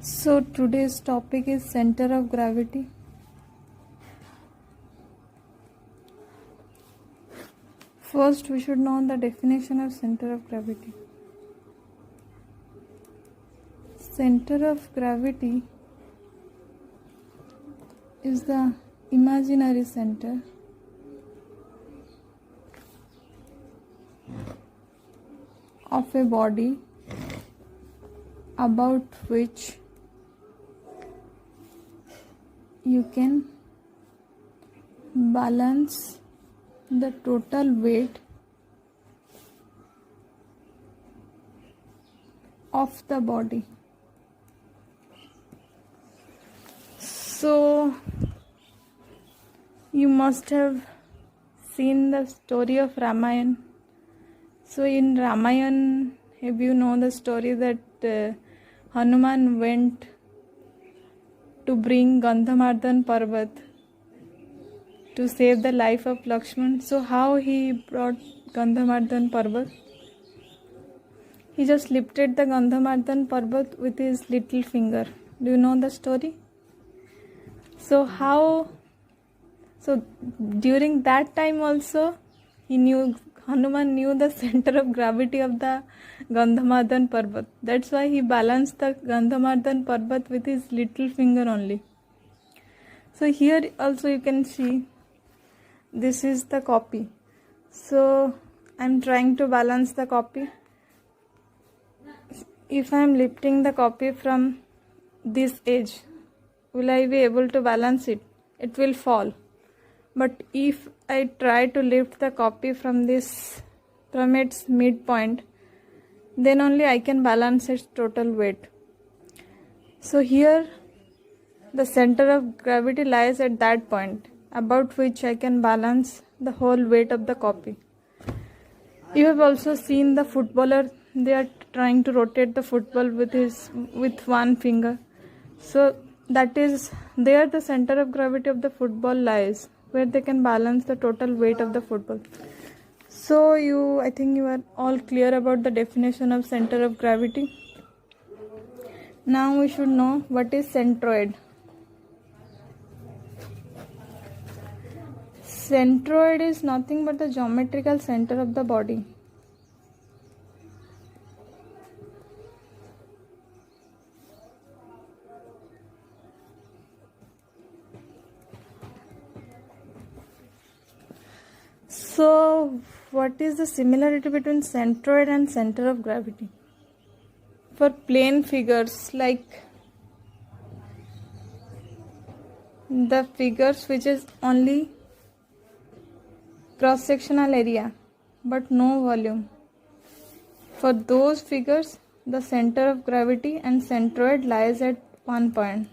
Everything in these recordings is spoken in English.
So today's topic is center of gravity. First, we should know the definition of center of gravity. Center of gravity is the imaginary center of a body about which you can balance the total weight of the body. So you must have seen the story of Ramayana. So in Ramayana, have you know the story that Hanuman went to bring Gandhamardan Parvat to save the life of Lakshman? So how he brought Gandhamardan Parvat? He just lifted the Gandhamardan Parvat with his little finger. Do you know the story? So during that time also Hanuman knew the center of gravity of the Gandhamardan Parvat. That's why he balanced the Gandhamardan Parvat with his little finger only. So here also you can see this is the copy. So I am trying to balance the copy. If I am lifting the copy from this edge, will I be able to balance it? It will fall. But if I try to lift the copy from its midpoint, then only I can balance its total weight. So here the center of gravity lies at that point, about which I can balance the whole weight of the copy. You have also seen the footballer, they are trying to rotate the football with one finger. So that is there the center of gravity of the football lies, where they can balance the total weight of the football. So I think you are all clear about the definition of center of gravity. Now we should know what is centroid. Centroid is nothing but the geometrical center of the body. So what is the similarity between centroid and center of gravity? For plane figures, like the figures which is only cross-sectional area but no volume, for those figures the center of gravity and centroid lies at one point,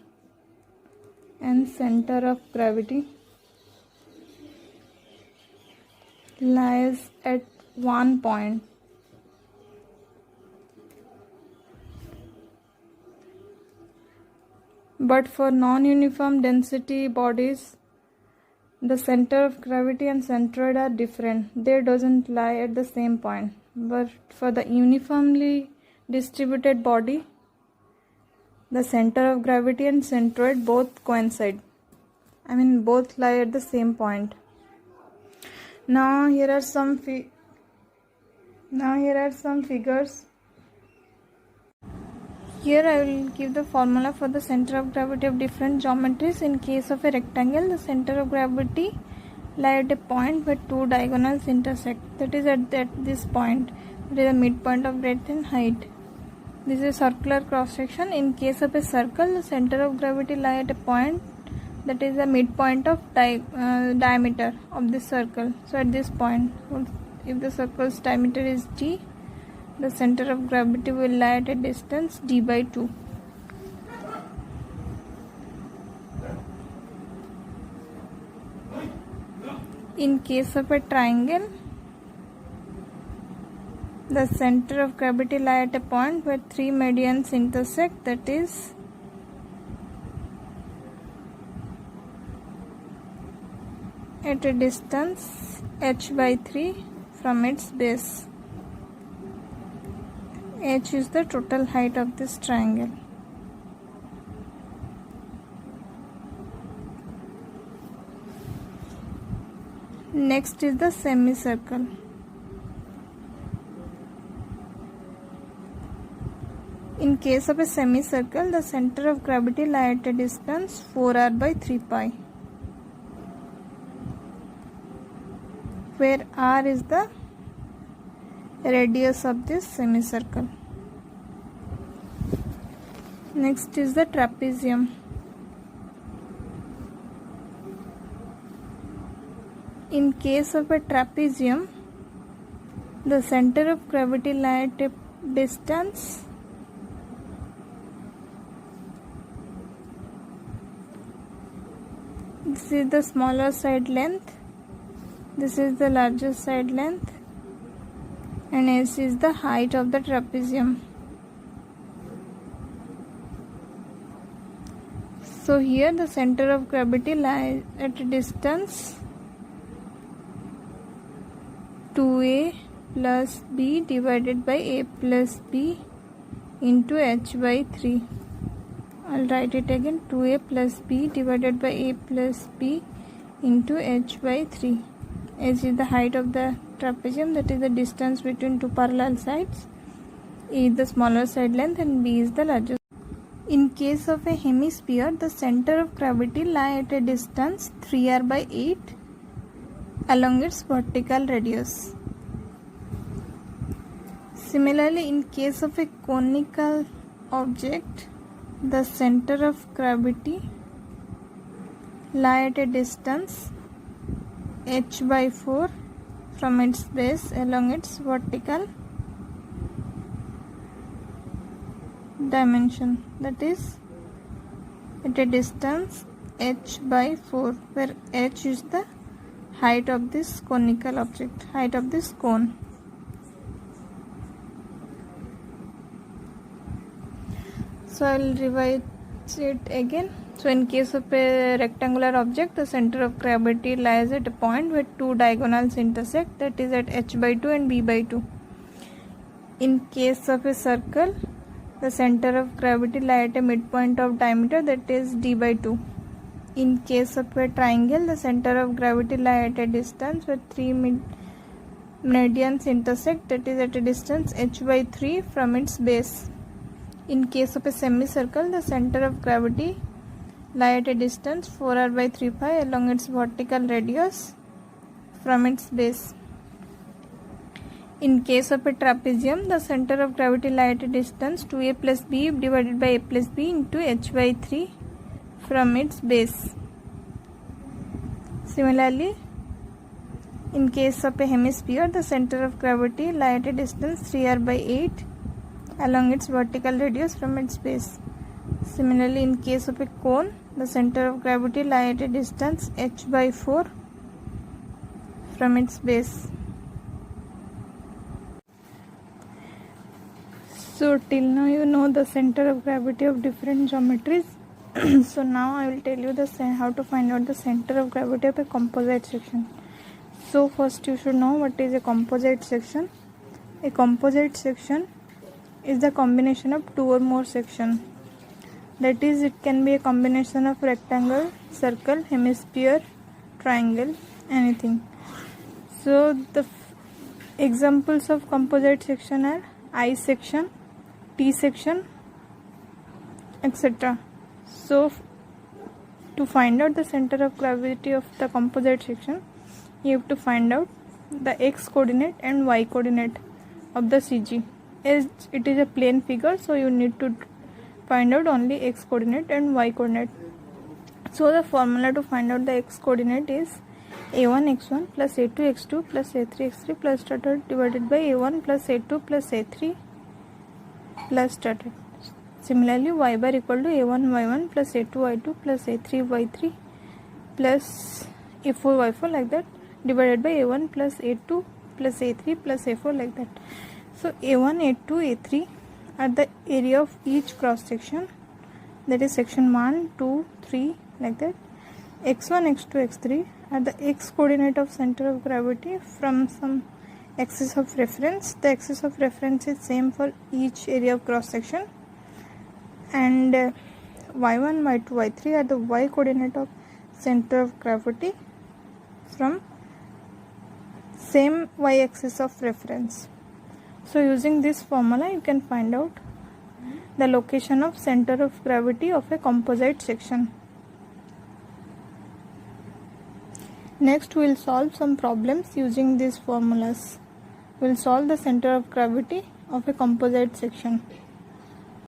and center of gravity lies at one point. But for non-uniform density bodies, the center of gravity and centroid are different. They doesn't lie at the same point. But for the uniformly distributed body, the center of gravity and centroid both coincide. Both lie at the same point. Now here are some figures. Here I will give the formula for the center of gravity of different geometries. In case of a rectangle, the center of gravity lies at a point where two diagonals intersect. That is at this point. It is the midpoint of breadth and height. This is a circular cross section. In case of a circle, the center of gravity lies at a point that is the midpoint of diameter of this circle. So at this point, if the circle's diameter is d, the center of gravity will lie at a distance d by 2. In case of a triangle, the center of gravity lies at a point where three medians intersect, that is at a distance h by 3 from its base. H is the total height of this triangle. Next is the semicircle. In case of a semicircle, the center of gravity lies at a distance 4r by 3 pi, where r is the radius of this semicircle. Next is the trapezium. In case of a trapezium, the center of gravity lies at a distance this is the smaller side length, this is the larger side length, and S is the height of the trapezium. So here the center of gravity lies at a distance 2a plus b divided by a plus b into h by 3. I'll write it again, 2a plus b divided by a plus b into h by 3. H is the height of the trapezium, that is the distance between two parallel sides. A is the smaller side length and b is the larger. In case of a hemisphere, the center of gravity lies at a distance 3r by 8 along its vertical radius. Similarly, in case of a conical object, the center of gravity lies at a distance h by 4 from its base along its vertical dimension, that is at a distance h by 4, where h is the height of this conical object, height of this cone. So I will revise it again. So in case of a rectangular object, the center of gravity lies at a point where two diagonals intersect, that is at h by 2 and b by 2. In case of a circle, the center of gravity lies at a midpoint of diameter, that is d by 2. In case of a triangle, the center of gravity lies at a distance where three meridians intersect, that is at a distance h by 3 from its base. In case of a semicircle, the center of gravity lies at a distance 4r by 3 pi along its vertical radius from its base. In case of a trapezium, the center of gravity lies at a distance 2a plus b divided by a plus b into h by 3 from its base. Similarly, in case of a hemisphere, the center of gravity lies at a distance 3r by 8 along its vertical radius from its base. Similarly, in case of a cone, the center of gravity lies at a distance h by 4 from its base. So till now you know the center of gravity of different geometries. So now I will tell you how to find out the center of gravity of a composite section. So first you should know what is a composite section. A composite section is the combination of two or more sections. That is, it can be a combination of rectangle, circle, hemisphere, triangle, anything. So the examples of composite section are I section, T section, etc. So to find out the center of gravity of the composite section, you have to find out the x coordinate and y coordinate of the CG. As it is a plane figure, so you need to find out only x coordinate and y coordinate. So the formula to find out the x coordinate is a1 x1 plus a2 x2 plus a3 x3 plus dotted divided by a1 plus a2 plus a3 plus dotted. Similarly, y bar equal to a1 y1 plus a2 y2 plus a3 y3 plus a4 y4, like that, divided by a1 plus a2 plus a3 plus a4, like that. So a1 a2 a3 are the area of each cross section, that is section 1 2 3, like that. x1 x2 x3 are the x coordinate of center of gravity from some axis of reference. The axis of reference is same for each area of cross section. And y1 y2 y3 are the y coordinate of center of gravity from same y-axis of reference. So using this formula you can find out the location of center of gravity of a composite section. Next we will solve some problems using these formulas. We will solve the center of gravity of a composite section.